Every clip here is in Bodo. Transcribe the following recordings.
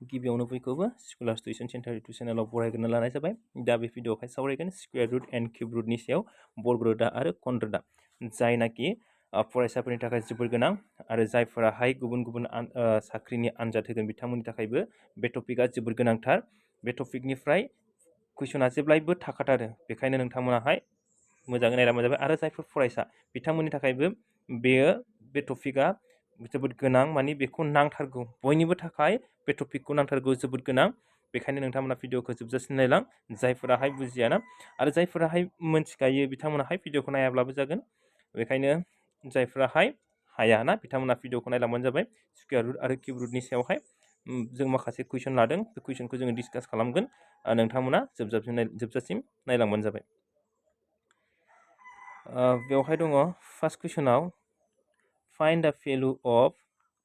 गिबियावनो बयखौबो स्कलार्स टिउसन सेन्टार इउटुब चेनेलाव बरायग्रोना लानाय जाबाय। दा बे भिडिअआवहाय सावरायगोन स्क्वायर रुट एन्ड किउब रुटनि सायाव बर्ग रोदा आरो खन रोदा, जायनाखि फरायसाफोरनि थाखाय जोबोर गोनां आरो जायफोराहाय गुबुन गुबुन साख्रिनि आनजाद होगोन बिथांमोननि थाखायबो बे टपिकआ जोबोर गोनांथार। बे टपिकनिफ्राय कुइसना जेब्लायबो थाखाथारो, बेखायनो नोंथांमोनाहाय मोजाङै नायलांबानो जाबाय। आरो जायफोर फरायसा बिथांमोननि थाखायबो बे टपिकआ जोबोद गोनां, माने बेखौ नांथारगौ, बयनिबो थाखाय बे टपिकखौ नांथारगौ, जोबोद गोनां। बेखायनो नोंथांमोना भिडिअखौ जोबजासिम नायलां, जायफोराहाय बुजियाना आरो जायफोराहाय मोनथिखायो बिथांमोनाहाय भिडिअखौ नायाब्लाबो जागोन। बेखायनो जायफोराहाय हाया ना बिथांमोना भिडिअखौ नायलांबानो जाबाय। स्क्वायर रुट आरो किउब रुटनि सायावहाय जों माखासे कुइसन लादों, बे कुइसनखौ जोङो डिसकास खालामगोन। नोंथांमोना जोबजासिम नायलांबानो जाबाय। बेवहाय दङ फार्स्ट कुइसनाव find the value of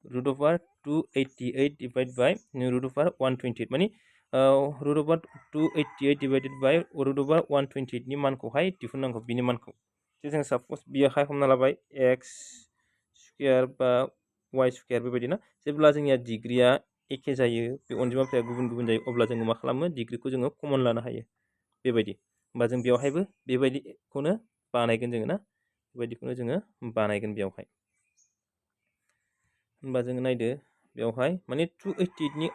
root over 288 divide by root over 128, माने root over 288 divided by root over 128 नि मानखौहाय दिहुननांगौ, बिनि मानखौ। जों साप'ज बियावहाय हमना लाबाय एक्स स्क्वायर बा वाइ स्क्वायर बेबायदि ना। जेब्ला जोंनिया डिग्रिया एखे जायो, बे अनजिमाफोरा गुबुन गुबुन जायो, अब्ला जोङो मा खालामो, डिग्रिखौ जोङो कमन लानो हायो बेबायदि। होमबा जों बेवहायबो बेबायदिखौनो बानायगोन जोङो ना, बेबायदिखौनो जोङो बानायगोन बेवहाय। होमबा जोङो नायदो बेवहाय माने 288 नि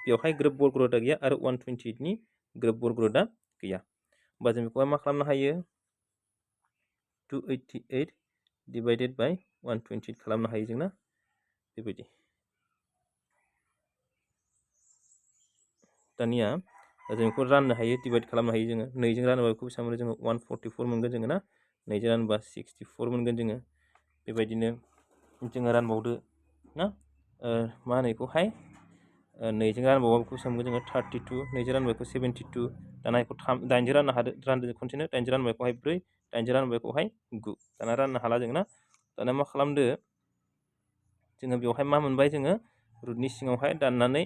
बेवहाय ग्रोब बर्ग रोदा गैया आरो 128 नि ग्रोब बर्ग रोदा गैया। होमबा जों बेखौहाय मा खालामनो हायो, 288 डिवाइडेड बाय 128 खालामनो हायो जोंना बेबायदि। दानिया जों बेखौ राननो हायो, डिवाइड खालामनो हायो जोङो। 2 जों रानोबा बेखौ बेसेबां मोनो जोङो 144 मोनगोन जोङो ना। 2 जों रानोबा 64 मोनगोन जोङो। बेबायदिनो जोङो रानबावदो ना, मा होनो बेखौहाय 2 जों रानबावबा बेखौ बेसेबां मोनगोन जोङो 32, 2 जों रानबा बेखौ 72, दाना बेखौ 8 जों रानदो खनसेनो, 8 जों रानबा बेखौहाय 4, 8 जों रानबा बेखौहाय 9, दाना राननो हाला जोङो ना। दाना मा खालामदो जोङो बेवहाय मा मोनबाय, जोङो रुटनि सिङावहाय दाननानै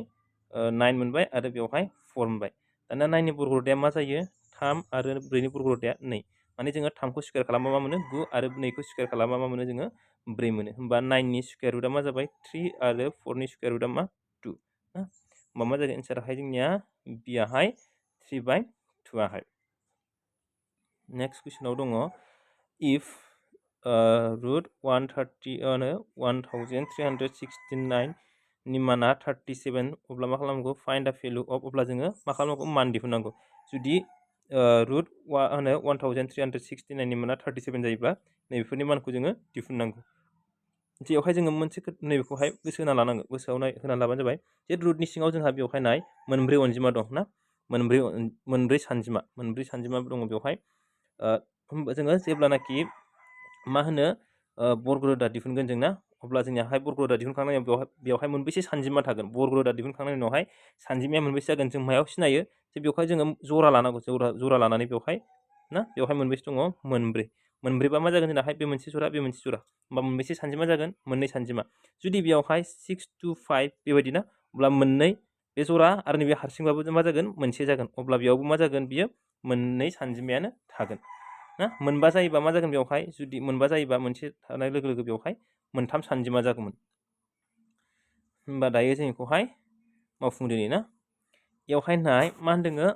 9 मोनबाय आरो बेवहाय 4 मोनबाय। दाना 9 नि बर्ग रोदाया मा जायो, 3 आरो 4 नि बर्ग रोदाया 2, माने जोङो 3 खौ स्क्वायर खालामबा मा मोनो 9 आरो 2 खौ स्क्वायर खालामबा मा मोनो जोङो 4 मोनो। होमबा 9 नि स्क्वायर रुटआ मा जाबाय 3 आरो 4 नि स्क्वायर रुटआ मा 2 ना। होमबा मा जागोन एन्साराहाय जोंनिया बियाहाय 3/2 आहाय। नेक्स्ट कुइसनाव दङ इफ रुट 1369 नि माना 37, अब्ला मा खालामनांगौ, फाइन्ड द भेलु अफ, अब्ला जोङो मा खालामनांगौ, मान दिहुननांगौ। जुदि रुट 1369 नि माना 37 जायोब्ला नैबेफोरनि मानखौ जोङो दिहुननांगौ। बेवहाय जोङो मोनसे नैबेखौहाय गोसो होना लानांगौ, गोसोआव होना लाबानो जाबाय जे रुटनि सिङाव जोंहा बेवहाय नाय मोनब्रै अनजिमा दं ना, मोनब्रै सानजिमा दङ बेवहाय। होमबा जोङो जेब्लानाखि मा होनो बर्ग रोदा दिहुनगोन जोंना, अब्ला जोंनियाहाय बर्ग रोदा दिहुनखांनायनि उनाव बेवहाय मोनबेसे सानजिमा थागोन, बर्ग रोदा दिहुनखांनायनि उनावहाय सानजिमाया मोनबेसे जागोन, जों मायाव सिनायो जे बेवहाय जोङो जरा लानांगौ, जरा लानानै बेवहाय ना, बेवहाय मोनबेसे दङ, मोनब्रैबा मा जागोन जोंनाहाय, बे मोनसे जरा, बे मोनसे जरा। होमबा मोनबेसे सानजिमा जागोन, 2 सानजिमा। जुदि बेवहाय 6 to 5 बेबायदि ना, अब्ला 2 बे जरा आरो नैबे हारसिंबाबो मा जागोन, 1 जागोन। अब्ला बेयावबो मा जागोन, बियो 2 सानजिमायानो थागोन ना। 4 जायोबा मा जागोन बेवहाय, जुदि 4 जायोबा मोनसे थानाय लोगो लोगो बेवहाय 3 सानजिमा जागौमोन। होमबा दायो जों बेखौहाय मावफुंदोनि ना। बेवहाय नाय मा होनदोङो,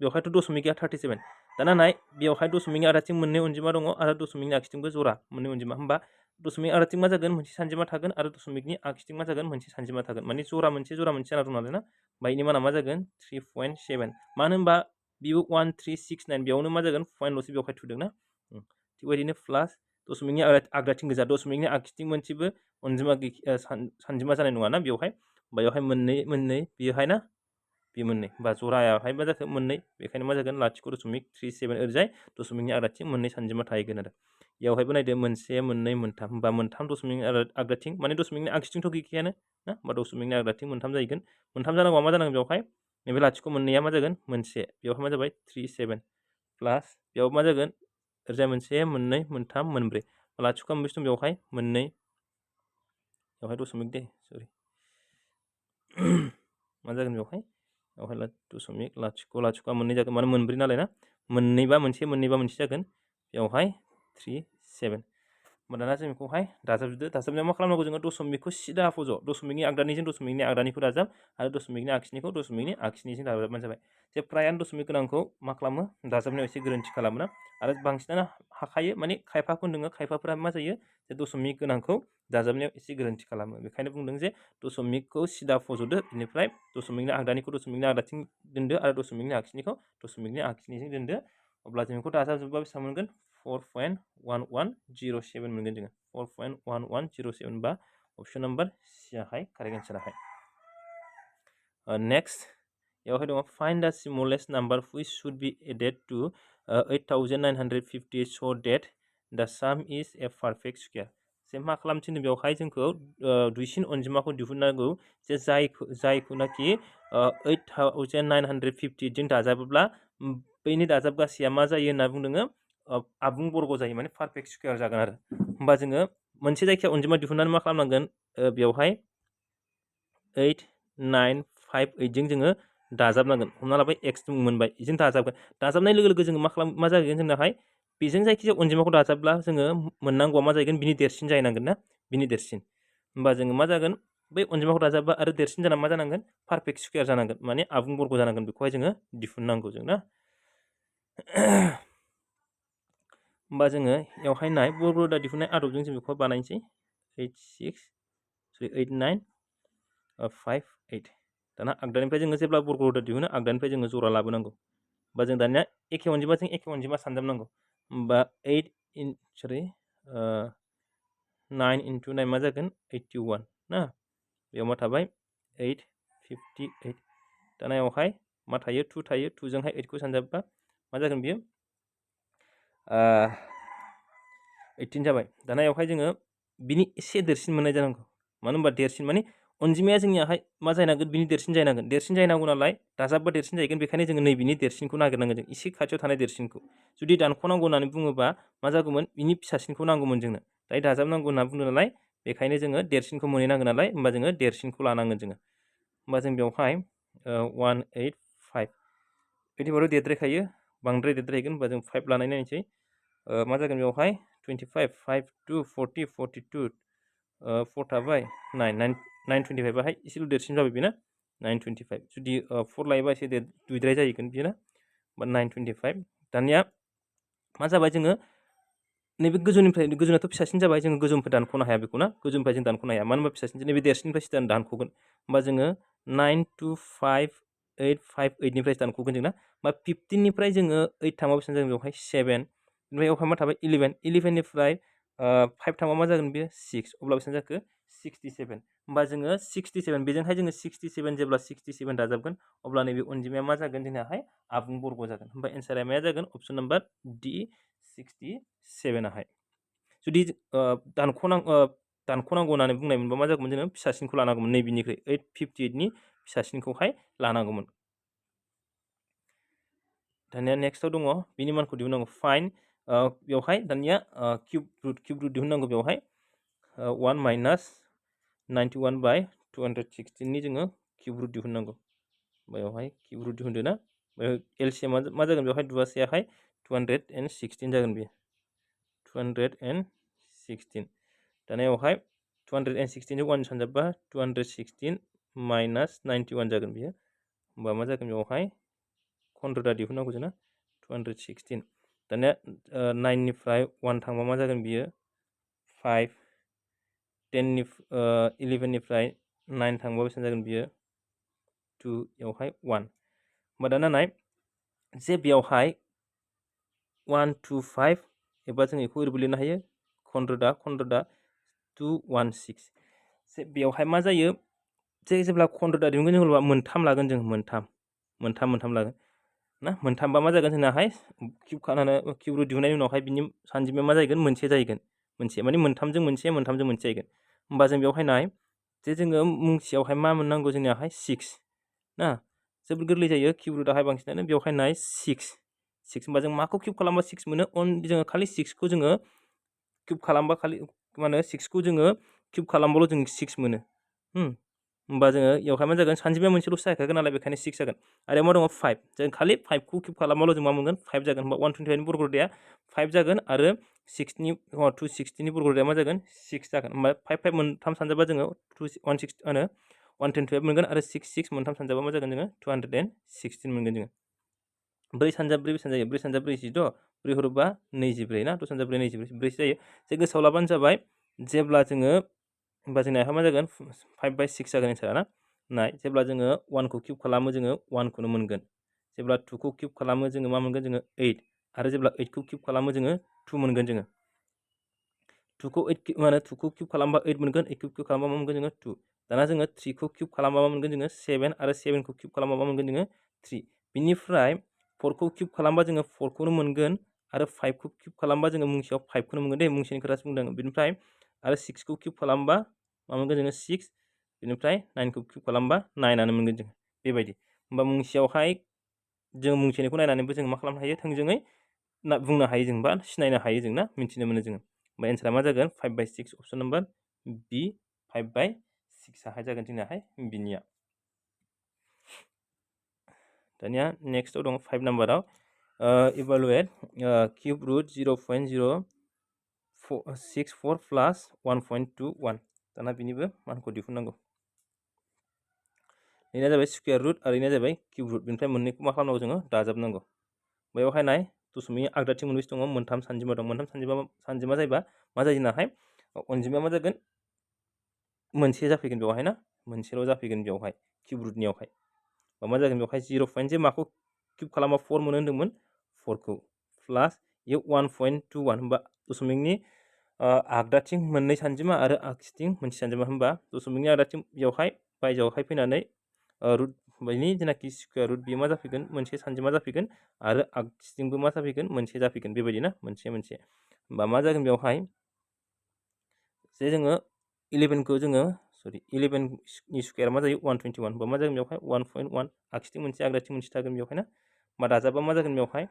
बेवहायथ' दशमिक गैया 37, दाना नाय बेवहाय दशमिकनि आदाथिं 2 अनजिमा दङ आरो दशमिकनि आगसिथिंबो जरा 2 अनजिमा। होमबा दशमिक आदाथिं मा जागोन, 1 सानजिमा थागोन आरो दशमिकनि आगसिथिं मा जागोन, 1 सानजिमा थागोन। माने जरा मोनसे जाना दं नालाय ना। बायनि माना मा जागोन 3.7, मानो होनबा बियो 1369, बेयावनो मा जागोन पइन्टल'सो बेवहाय थुदों ना। थिग बेबायदिनो प्लास दशमिकनि आगदाथिं गोजा, दशमिकनि आगसिथिं मोनसेबो अनजिमा सानजिमा जानाय नङा ना बेवहाय। बेवहाय 2 बेयोहाय ना, बे 2, बा जरायावहाय मा जाखो 2, बेखायनो मा जागोन 0.37 ओरैजाय दशमिकनि आगदाथिं 2 सानजिमा थाहैगोन आरो। बेवहायबो नायदो 1 2 3, होमबा 3 दशमिकनि आगदाथिं, माने दशमिकनि आगसिथिंथ' गैखायानो ना, होमबा दशमिकनि आगदाथिं 3 जाहैगोन। 3 जानांगौआ मा जानांगोन बेवहाय, नैबे लाथिख' 2 मा जागोन 1, बेवहाय मा जाबाय 37 प्लास बेयाव मा जागोन ओरैजाय 1 2 3 4, लाथिख' मोनबेसे दं बेवहाय 2, बेवहाय दशमिक दे सरि मा जागोन बेवहाय दशमिक लाथिख' 2 जागोन, माने 4 नालाय ना। 2 बा 1 जागोन बेवहाय 37, दाना जों बेखौहाय दाजाबजोबदो दाजाबनायाव मा खालामनांगौ जोङो दशमिकखौ सिदा फज' दशमिकनि आगदानिजों दशमिकनि आगदानिखौ दाजाब आरो दशमिकनि आगसिनिखौ दशमिकनि आगसिनिजों दाजाबबानो जाबाय जे फ्रायानो दशमिक गोनांखौ मा खालामो दाजाबनायाव एसे गोरोन्थि खालामोना आरो बांसिनानो हाखायो माने खायफाखौ नोङो खायफाफोरा मा जायो जे दशमिक गोनांखौ दाजाबनायाव एसे गोरोन्थि खालामो बेखायनो बुंदों जे दशमिकखौ सिदा फज'दो बेनिफ्राय दशमिकनि आगदानिखौ दशमिकनि आगदाथिं दोनदो आरो दशमिकनि आगसिनिखौ दशमिकनि आगसिनिजों दोनदो अब्ला जों बेखौ दाजाबजोबबा बेसेबां मोनगोन 4.1107 मोनगोन जोङो 4.1107 बा अपसन नाम्बार सियाहाय कारेक्ट एन्साराहाय नेक्स्ट बेवहाय दङ find the smallest number which should be added to 8950 so that the sum is a perfect square जे मा खालामथिनो बेवहाय जोंखौ दुइसिन अनजिमाखौ दिहुननांगौ जे जायखौनाखि 8950 जों दाजाबोब्ला बैनि दाजाबगासेया मा जायो होनना बुंदोङो आबुं बर्ग जायो माने पारफेक्ट स्क्वायर जागोन आरो होमबा जोङो मोनसे जायखिया अनजिमा दिहुननानै मा खालामनांगोन बेवहाय 8958 जों जोङो दाजाबनांगोन हमना लाबाय x मोनबाय बेजों दाजाबगोन दाजाबनाय लोगो लोगो जोङो मा जागोन जोंनाहाय बेजों जायखिजाया अनजिमाखौ दाजाबब्ला जोङो मोननांगौआ मा जागोन बिनि देरसिन जाहैनांगोन ना बिनि देरसिन होमबा जोङो मा जागोन बै अनजिमाखौ दाजाबबा आरो देरसिन जाना मा जानांगोन पारफेक्ट स्क्वायर जानांगोन माने आबुं बर्ग जानांगोन बेखौहाय जोङो दिहुननांगौ जों ना होमबा जोङो बेवहाय नाय बर्ग रोदा दिहुननाय आदबजों जों बेखौ बानायनोसै 8958 दाना आगदानिफ्राय जोङो जेब्ला बर्ग रोदा दिहुनो आगदानिफ्राय जोङो जरा लाबोनांगौ होमबा जों दानिया एखे अनजिमाजों एखे अनजिमा सानजाबनांगौ होमबा 9 into 9 मा जागोन 81 ना बेयाव मा थाबाय 858 दाना बेवहाय मा थायो 2 थायो 2 जोंहाय 8 खौ सानजाबबा मा जागोन बियो 18 जाबाय दाना बेवहाय जोङो बिनि एसे देरसिन मोननाय जानांगौ मानो होनबा देरसिन माने अनजिमाया जोंनियाहाय मा जायनांगोन बिनि देरसिन जायनांगौ नालाय दाजाबबा देरसिन जाहैगोन बेखायनो जोङो नैबेनि देरसिनखौ नागिरनांगोन जों एसे खाथियाव थानाय देरसिनखौ जुदि दानख'नांगौ होननानै बुङोबा मा जागौमोन बिनि फिसासिनखौ नांगौमोन जोंनो दायो दाजाबनांगौ होनना बुंदों नालाय बेखायनो जोङो देरसिनखौ मोनहैनांगोन नालाय होमबा जोङो देरसिनखौ लानांगोन जोङो होमबा जों बेवहाय 185 बिदिबाथ' देरद्रायखायो बांद्राय देरद्रायगोन होमबा जों 5 लानाय नायनोसै मा जागोन बेवहाय 25 5 2 40 42 4 थाबाय 925 बाहाय एसेल' देरसिन जाबाय बेना 925 जुदि 4 लायोबा एसे दुइद्राय जाहैगोन बियो ना बा 925 दानिया मा जाबाय जोङो नैबे गोजौनाथ' फिसासिन जाबाय जोङो गोजौनिफ्राय दानख'नो हाया बेखौ ना गोजौनिफ्राय जों दानख'नो हाया मानो होनबा फिसासिन नैबे देरसिननिफ्रायसो दानख'गोन होमबा जोङो 92558 निफ्राय दानख'गोन जों ना होमबा 15 निफ्राय जोङो 8 थांबा बेसेबां जागोन बेवहाय 7 ओमफ्राय बेवहाय मा थाबाय 11 निफ्राय 5 थांबा मा जागोन बेयो 6 अब्ला बेसेबां जाखो 67 होमबा जोङो 67 बेजोंहाय जोङो 67 जेब्ला 67 दाजाबगोन अब्ला नैबे अनजिमाया मा जागोन जोंनाहाय आबुं बर्ग जागोन होमबा एन्सारा मा जागोन अपसन नाम्बार D 67 आहाय जुदि दानख'नांगौ होननानै बुंनाय मोनबा मा जागौमोन जोङो फिसासिनखौ लानांगौमोन नैबेनिख्रुइ 858 नि फिसासिनखौहाय लानांगौमोन दानिया नेक्स्टआव दङ बिनि मानखौ दिहुननांगौ फाइन बेवहाय दानिया किउब रुट दिहुननांगौ बेवहाय 1 minus 91 by 216 नि जोङो किउब रुट दिहुननांगौ बेवहाय किउब रुट दिहुनदो ना एलसिएम मा जागोन बेवहाय दुवासेयाहाय 216 जागोन बेयो 216 दाना बेवहाय 216 जों 1 सानजाबबा 216 minus 91 जागोन बेयो होमबा मा जागोन बेवहाय खनरोदा दिहुननांगौ जोंना 216 दानिया 9 निफ्राय 1 थांबा मा जागोन बियो 5 11 निफ्राय 9 थांबा बेसेबां जागोन बियो 2 बेवहाय 1 होमबा दाना नाय जे बेवहाय 125 एबा जों बेखौ ओरैबो लिरनो हायो खनरोदा 216 जे बेवहाय मा जायो जे जेब्ला खनरोदा दिहुनगोन जों अब्ला मोनथाम लागोन जों मोनथाम लागोन ना मोनथामबा मा जागोन जोंनाहाय किउब रुट दिहुननायनि उनावहाय बिनि सानजिमाया मा जाहैगोन मोनसे जाहैगोन मोनसे माने मोनथामजों मोनसे जाहैगोन होमबा जों बेवहाय नाय जे जोङो मुंसेयावहाय मा मोननांगौ जोंनियाहाय 6 ना जोबोद गोरलै जायो किउब रुटआहाय बांसिनानो बेवहाय नाय 6 होमबा जों माखौ किउब खालामबा 6 मोनो जोङो खालि 6खौ जोङो किउब खालामबा खालि मा होनो 6खौ जोङो किउब खालामबाल' जों 6 मोनो होमबा जोङो इयावहाय मा जागोन सानजिमाया मोनसेल'सो जाहैखागोन नालाय बेखायनो 6 जागोन आरो मा दङ 5 जों खालि 5 खौ किउब खालामबाल' जों मा मोनगोन 5 जागोन होमबा 125 नि बर्ग'दैया 5 जागोन आरो 6 नि 260 नि बर्ग'दैया मा जागोन 6 जागोन होमबा 5 5 मोनथाम सानजाबा जोङो 160 आरो 125 मोनगोन आरो 6 6 मोनथाम सानजाबा मा जागोन जोङो 216 मोनगोन जोङो 4 सानजाब 4 बेसेबां जायो 4 सानजाब 4 जिद' 4 हरोबा 24 ना 2 सानजाब 4 24 4 जायो जे गोसोआव लाबानो जाबाय जेब्ला जोङो होमबा जोंना मा जागोन 5/6 जागोन एन्सारा ना नाय जेब्ला जोङो 1 खौ किउब खालामो जोङो 1 खौनो मोनगोन जेब्ला 2 खौ किउब खालामो जोङो मा मोनगोन जोङो 8 आरो जेब्ला 8 खौ किउब खालामो जोङो 2 मोनगोन जोङो 2 खौ 8 मा होनो 2 खौ किउब खालामबा 8 मोनगोन 8 खौ किउब खालामबा मा मोनगोन जोङो 2 दाना जोङो 3 खौ किउब खालामबा मा मोनगोन जोङो 7 आरो 7 खौ किउब खालामबा मा मोनगोन जोङो 3 बिनिफ्राय 4 खौ किउब खालामबा जोङो 4 खौनो मोनगोन आरो 5 खौ किउब खालामबा जोङो मुंसेयाव 5 खौनो मोनगोन दे मुंसेनि खोथासो बुंदों बिनिफ्राय आरो 6 खौ किउब खालामबा मा मोनगोन जोङो 6 बिनिफ्राय 9 खौ किउब खालामबा 9 आनो मोनगोन जों बेबायदि होमबा मुंसेयावहाय जों मुंसेनिखौ नायनानैबो जों मा खालामनो हायो थोंजोङै बुंनो हायो जों बा सिनायनो हायो जों ना मिन्थिनो मोनो जोङो होमबा एन्सारा मा जागोन 5/6 अपसन नम्बर बि 5/6 आहाय जागोन जोंनाहाय बिनिया दानिया नेक्स्टआव दङ 5 नाम्बाराव इभालुएट किउब रुट 0.064 प्लास 1.21 दाना बिनिबो मानखौ दिहुननांगौ बेना जाबाय स्कुवेर रुट आरो बेना जाबाय किउब रुट बेनिफ्राय मोननैखौ मा खालामनांगौ जोङो दाजाबनांगौ बेयावहाय नाय दशमिक आगदाथिं मोनबेसे दङ मोनथाम सानजिमा दं मोनथाम सानजिमा जायोबा मा जायो जोंनाहाय अनजिमाया मा जागोन मोनसे जाफैगोन बेवहाय ना मोनसेल' जाफैगोन बेवहाय किउब रुटनियावहाय मा जागोन बेवहाय 0. जे माखौ किउब खालामबा 4 मोनो होन्दोंमोन 4 खौ प्लास इयो 1.21 होमबा दशमिकनि आगदाथिं मोननै सानजिमा आरो आगसिथिं मोनसे सानजिमा होमबा दशमिकनि आगदाथिं बेवहाय बायजोआवहाय फैनानै रुट बेनि जेनाखि स्कुवेर रुट बेयो मा जाफैगोन मोनसे सानजिमा जाफैगोन आरो आगसिथिंबो मा जाफैगोन मोनसे जाफैगोन बेबायदि ना मोनसे होमबा मा जागोन बेवहाय जे जोङो 11 खौ जोङो 11 नि स्कुवेरा मा जायो 121 होमबा मा जागोन बेवहाय 1.1 आगसिथिं मोनसे आगदाथिं मोनसे थागोन बेवहाय ना मा दाजाबा मा जागोन बेवहाय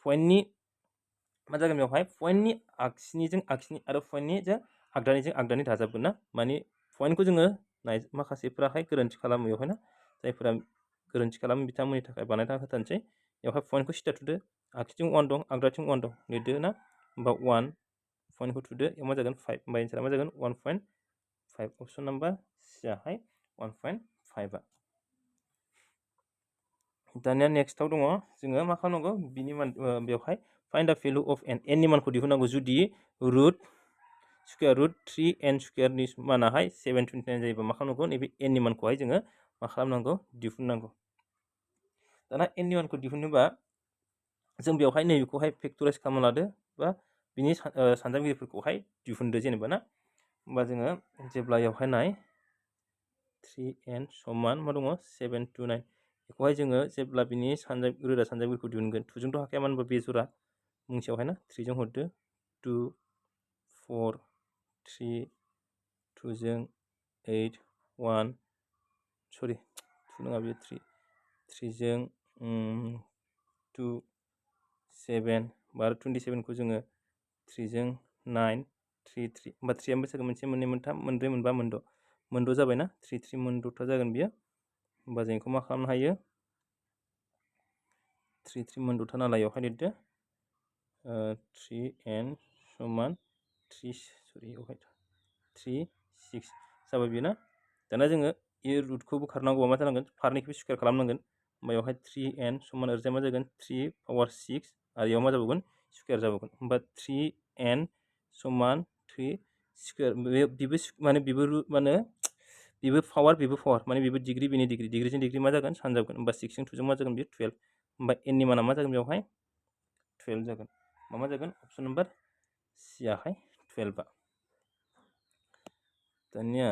पइन्टनि मा जागोन बेवहाय पइन्टनि आगसिनिजों आगसिनि आरो पइन्टनिजों आगदानिजों आगदानि दाजाबगोन ना माने पइन्टखौ जोङो माखासेफोराहाय गोरोन्थि खालामो बेवहाय ना जायफोरा गोरोन्थि खालामो बिथांमोननि थाखाय बानायना होथारनोसै बेवहाय पइन्टखौ सिदा थुदो आगसिथिं 1 दं आगदाथिं 1 दं लिरदो ना होमबा 1 पइन्टखौ थुदो बेयाव मा जागोन 5 होमबा एन्सारा मा जागोन 1.5 अपसन नाम्बार सियाहाय 1.5 दानिया नेक्स्टआव दङ जोङो मा खालामनांगौ बिनि बेवहाय find the value of an नि मानखौ दिहुननांगौ जुदि रुट स्कुवेर रुट 3n स्कुवेरनि मानाहाय 729 जायोबा मा खालामनांगौ नैबे n नि मानखौहाय जोङो मा खालामनांगौ दिहुननांगौ दाना n नि मानखौ दिहुनोबा जों बेवहाय नैबेखौहाय फेक्टराइज खालामना लादो बा बिनि सानजागिरिफोरखौहाय दिहुनदो जेनेबा ना होमबा जोङो जेब्ला बेवहाय नाय 3n समान मा दङ 729 बेखौहाय जोङो जेब्ला बिनि रोदा सानजागिरिखौ दिहुनगोन 2 जोंथ' हाखाया मानो होनबा बे जरा मुंसेयावहाय ना 3 जों हरदो 2 4 3 2 जों 8 1 सरि 2 नङा बेयो 3 जों 2 7 आरो 27 खौ जोङो 3 जों 9 3 3 होमबा 3 आ बेसे मोनसे मोननै मोनथाम मोनब्रै मोनबा मोनद' जाबायना 3 3 मोनद'था जागोन बियो होमबा जों बेखौ मा खालामनो हायो 3 3 मोनद'था नालाय बेवहाय लिरदो 3n समान 3 6 जाबाय बेयो ना दाना जोङो ए रुटखौ बोखारनांगौबा मा जानांगोन फारनैखौबो स्कुवेर खालामनांगोन होमबा बेवहाय 3n समान ओरैजाय मा जागोन 3 पावार 6 आरो बेयाव मा जाबावगोन स्कुवेर जाबावगोन होमबा 3n समान 3 स्कुवेर बेबो माने बेबो माने बेबो पावार माने बेबो डिग्री बेनि डिग्रीजों डिग्री मा जागोन सानजाबगोन होमबा 6 जों 2 जों मा जागोन बेयो 12 होमबा n नि माना मा जागोन बेवहाय 12 जागोन मा जागोन अपसन नम्बर सि आहाय 12 दानिया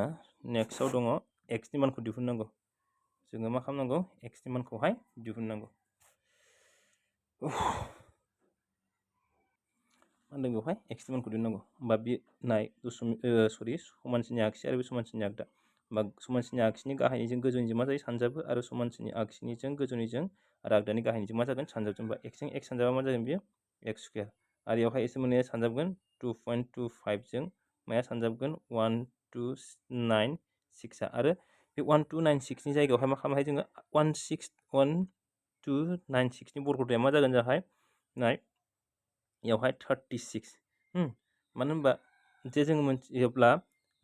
नेक्स्टआव दङ x नि मानखौ दिहुननांगौ जोङो मा खालामनांगौ x नि मानखौहाय दिहुननांगौ होनदों बेवहाय x नि मानखौ दिहुननांगौ होमबा बे नाय समानसिनि आगसि आरो बे समानसिनि आगदा होमबा समानसिनि आगसिनि गाहायनिजों गोजौनिजों मा जायो सानजाबो आरो समानसिनि आगसिनिजों गोजौनिजों आरो आगदानि गाहायनिजों मा जागोन सानजाबजों होमबा x जों x सानजाबा मा जागोन बेयो x स्कुवेर आरो बेवहाय एसे मोननाया सानजाबगोन 2.25 जों माया सानजाबगोन 129 6 आरो बे 1296 नि जायगायावहाय मा खालामनो हायो जोङो 1296 नि बर्ग रोदाया मा जागोन जाहाय नाय यावहाय 36 मानो होनबा जे जोङो मोनथियोब्ला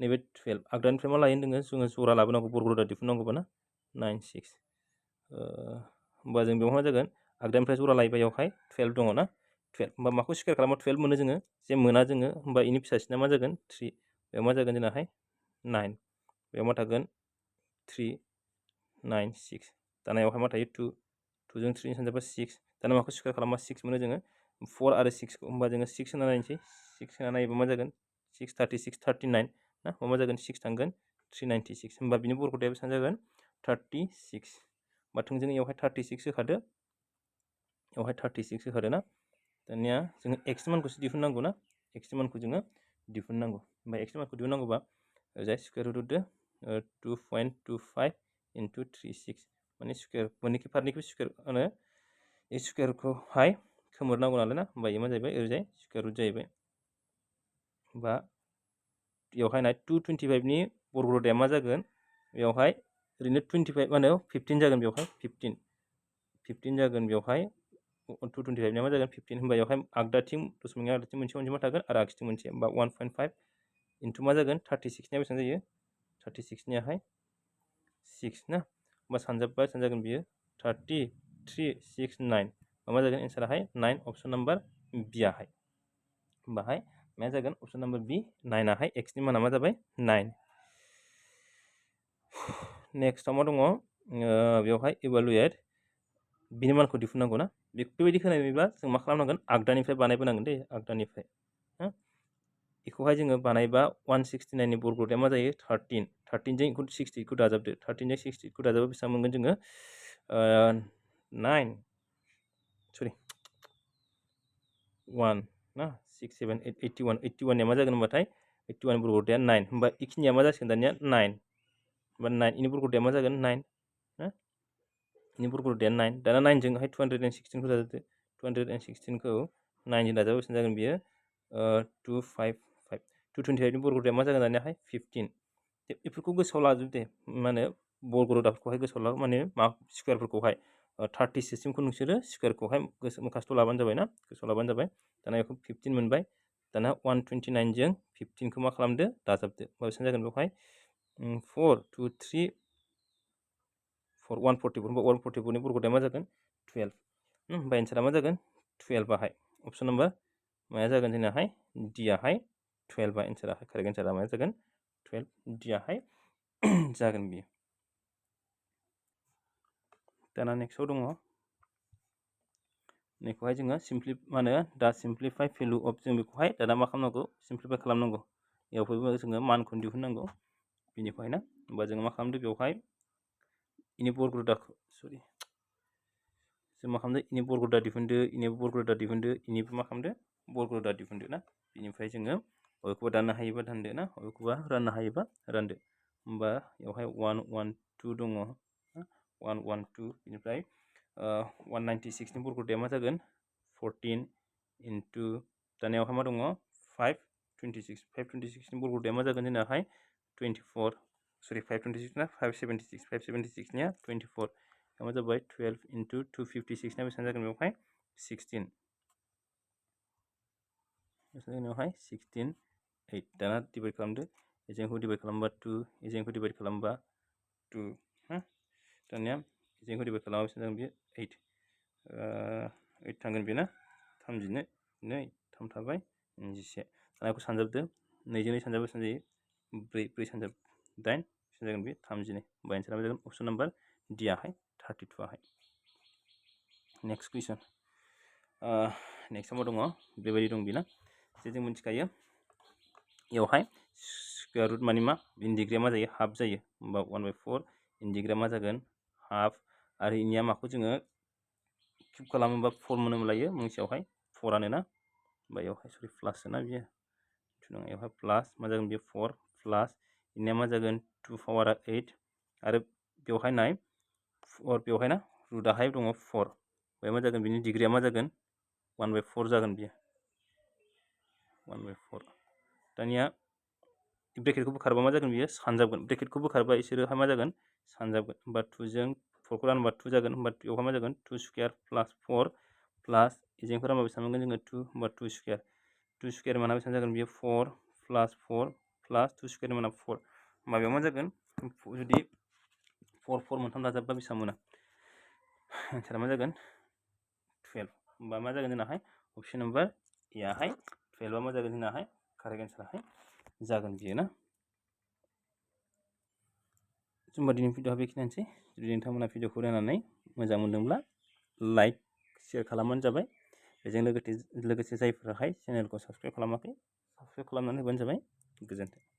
नैबे 12 आगदानिफ्राय मा लायो जोङो जरा लाबोनांगौ बर्ग रोदा दिहुननांगौबा ना 96 होमबा जों बेयाव मा जागोन आगदानिफ्राय जरा लायोबा बेयावहाय 12 दङ ना 12 होमबा माखौ स्कुवेर खालामबा 12 मोनो जोङो जे मोना जोङो होमबा इनि फिसासिना मा जागोन 3 बेयाव मा जागोन जोंनाहाय 9 बेयाव मा थागोन 3 9 6 दानायावहाय मा थायो 2 2 जों 3 सानजाबा 6 दाना माखौ स्कुवेर खालामबा 6 मोनो जोङो 4 आरो 6 खौ होमबा जोङो 6 होना नायनोसै 6 होना नायोबा मा जागोन 6 36 39 ना होमबा मा जागोन 6 थांगोन 396 होमबा बिनि बर्ग रोदाया बेसेबां जागोन 36 होमबा थोंजोङै इयावहाय 36 होखादो इयावहाय 36 होखादो ना दानिया जोङो x नि मानखौसो दिहुननांगौ ना x नि मानखौ जोङो दिहुननांगौ होमबा x नि मानखौ दिहुननांगौबा ओरैजाय स्कुवेर रुट होदो 2.25 into 36 माने स्कुवेर मोननैखै फारनैखौ स्कुवेर होनो ए स्कुवेरखौहाय खोमोरनांगौ नालाय ना होमबा इयो मा जाहैबाय ओरैजाय स्कुवेर रुट जाहैबाय होमबा बेयावहाय नाय 225 नि बर्ग रोदाया मा जागोन बेयावहाय ओरैनो 25 मा होनो 15 जागोन बेयावहाय 15 जागोन बेयावहाय 225 निया मा जागोन 15 होमबा बेयावहाय आगदाथिं दशमिकनि आगदाथिं मोनसे अनजिमा थागोन आरो आगसिथिं मोनसे होमबा 1.5 इनटु मा जागोन 36 निया बेसेबां जायो 36 नियाहाय 6 ना होमबा सानजाबबा बेसेबां जागोन बियो 3369 मा जागोन एन्साराहाय 9 अपसन नाम्बार बि आहाय होमबाहाय मा जागोन अपसन नाम्बार बि 9 आहाय x नि माना मा जाबाय 9 नेक्स्टआव मा दङ बेवहाय इभालुएट बिनि मानखौ दिहुननांगौ ना बेबायदि होनायब्ला जों मा खालामनांगोन आगदानिफ्राय बानायबोनांगोन दे आगदानिफ्राय बेखौहाय जोङो बानायबा 169 नि बर्ग रोदाया मा जायो 13 13 जों 68 खौ दाजाबदो 13 जों 68 खौ दाजाबा बेसेबां मोनगोन जोङो 9 सरि 1 ना 6 7 8 81 81 निया मा जागोन होनबाथाय 81 बर्ग रोदाया 9 होमबा इखिनिया मा जासिगोन दानिया 9 होमबा 9 इनि बर्ग रोदाया मा जागोन 9 ना इनि बर्ग रोदाया 9 दाना 9 जोंहाय 216 खौ दाजाबदो 216 खौ 9 जों दाजाबा बेसेबां जागोन बियो 255 225 नि बर्ग रोदाया मा जागोन दानियाहाय 15 बेफोरखौ गोसोआव लाजोब दे मा होनो बर्ग रोदाफोरखौहाय गोसोआव ला माने मा स्कुवेरफोरखौहाय 36 सिमखौ नोंसोरो स्कुवेरखौहाय मोखासथ' लाबानो जाबाय ना गोसोआव लाबानो जाबाय दाना बेखौ 15 मोनबाय दाना 129 जों 15 खौ मा खालामदो दाजाबदो होमबा बेसेबां जागोन बेवहाय 4 2 3 4 144 होमबा 144 नि बर्ग रोदाया मा जागोन 12 होमबा एन्सारा मा जागोन 12 आहाय अपसन नाम्बार माया जागोन जोंनाहाय डि आहाय 12 एन्साराहाय कारेक्ट एन्सारा माया जागोन 12 डि आहाय जागोन बियो दाना नेक्स्टआव दङ नैखौहाय जोङो मा होनो दा सिम्प्लिफाइ भेलु अफ जों बेखौहाय दाना मा खालामनांगौ सिम्प्लिफाइ खालामनांगौ बेयावहायबो जोङो मानखौ दिहुननांगौ बिनिफ्राय ना होमबा जोङो मा खालामदो बेवहाय इनि बर्ग रोदाखौ सरि जों मा खालामदो इनि बर्ग रोदा दिहुनदो इनिबो बर्ग रोदा दिहुनदो इनिबो मा खालामदो बर्ग रोदा दिहुनदो ना बिनिफ्राय जोङो बबेखौबा दाननो हायोबा दानदो ना बबेखौबा राननो हायोबा रानदो होमबा बेवहाय 1 1 2 दङ 1 1 2 बिनिफ्राय 196 नि बर्ग रोदाया मा जागोन 14 इनटु दानियावहाय मा दङ 526 526 नि बर्ग रोदाया मा जागोन जोंनाहाय 24 सरि 526 ना 576 576 निया 24 मा जाबाय 12 इनटु 256 ना बेसेबां जागोन बेवहाय 16 बेसेबां बेवहाय 16 8 दाना डिभाइड खालामदो एजोंखौ डिभाइड खालामबा 2 एजोंखौ डिभाइड खालामबा 2 हा दानिया एजोंखौ डिभाइड खालामबा बेसेबां जागोन बेयो 8 8 थांगोन बेना 32 3 थाबाय 11 दाना बेखौ सानजाबदो 2 जों 2 सानजाबा बेसेबां जायो 4 4 सानजाब 8 बेसेबां जागोन बे 32 होमबा एन्सारा जागोन अपसन नाम्बार डि आहाय 32 आहाय नेक्स्ट कुइसन नेक्स्टआव मा दङ बेबायदि दं बेना जे जों मिथिखायो बेवहाय स्कुवेर रुट माने मा इन्डिग्रिया मा जायो हाफ जायो होमबा 1/4 इन्डिग्रिया मा जागोन हाफ आरो इनिया माखौ जोङो किउब खालामोबा 4 मोनोमोनलायो मोनसेयावहाय 4 आनो ना होमबा बेवहाय सरि प्लास ना बियो बेवहाय प्लास मा जागोन बेयो 4 प्लास इनिया मा जागोन 2 पावार 8 आरो बेवहाय नाय 4 बेवहाय ना रुटाहाय दङ 4 बेवहाय मा जागोन बिनि डिग्रिया मा जागोन 1/4 जागोन बियो 1/4 दानिया ब्रेकेटखौ बोखारबा मा जागोन बियो सानजाबगोन ब्रेकेटखौ बोखारबा इसोरो मा जागोन सानजाबगोन होमबा 2 जों 4 खौ रानबा 2 जागोन होमबा बेयाव मा जागोन 2 स्क्वायर प्लास 4 प्लास इजोंखौ रानबा बेसेबां मोनगोन जोङो 2 होमबा 2 स्क्वायर माना बेसेबां जागोन बियो 4 प्लास 4 प्लास 2 स्क्वायर माना 4 होमबा बेयाव मा जागोन जुदि 4 4 मोनथाम दाजाबबा बेसेबां मोनो एन्सारा मा जागोन 12 होमबा मा जागोन जोंनाहाय अपसन नम्बर ए आहाय 12 मा जागोन जोंनाहाय कारेक्ट एन्साराहाय जागोन बियो ना होमबा दिनै भिडिअआ बेखिनियानोसै जुदि नोंथांमोना भिडिअखौ नायनानै मोजां मोनदोंब्ला लाइक शेयार खालामबानो जाबाय बेजों लोगोसे जायफोराहाय चेनेलखौ साबस्क्राइब खालामाखै साबस्क्राइब खालामनानै होबानो जाबाय गोजोन्थों